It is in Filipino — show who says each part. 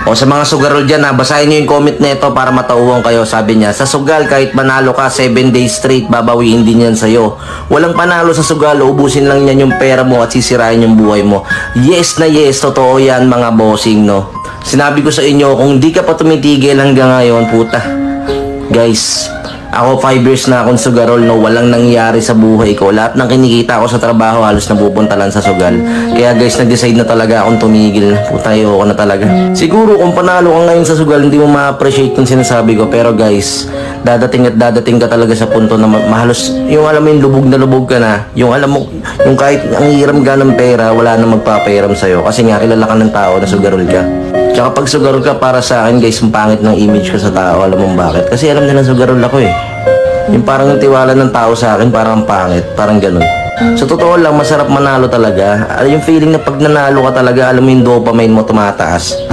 Speaker 1: O sa mga sugarol dyan ha, basahin nyo yung comment nito para matauhan kayo. Sabi niya, sa sugal kahit manalo ka 7 days straight, babawiin din yan sa'yo. Walang panalo sa sugal, ubusin lang yan yung pera mo at sisirain yung buhay mo. Yes na yes, totoo yan mga bossing, no. Sinabi ko sa inyo, kung di ka pa tumitigil hanggang ngayon, puta. Guys, ako 5 years na akong sugarol, no, walang nangyari sa buhay ko. Lahat ng kinikita ko sa trabaho halos napupunta lang sa sugal. Kaya guys, nag-decide na talaga akong tumigil. Puta, ayoko na talaga. Siguro kung panalo ka ngayon sa sugal, hindi mo ma-appreciate yung sinasabi ko. Pero guys, dadating at dadating ka talaga sa punto na mahalos, yung alam mo yung lubog na lubog ka na. Yung alam mo, yung kahit ang hiram ka ng pera, wala na magpapairam sa'yo. Kasi nga, kilala ka ng tao na sugarol ka. Tsaka pag sugarol ka, para sa akin guys, ang pangit ng image ko sa tao. Alam mo bakit? Kasi alam nila sugarol ako eh. Yung parang yung tiwala ng tao sa akin, parang pangit. Parang ganun. So totoo lang, masarap manalo talaga. Yung feeling na pag nanalo ka talaga, alam mo yung dopamine mo tumataas.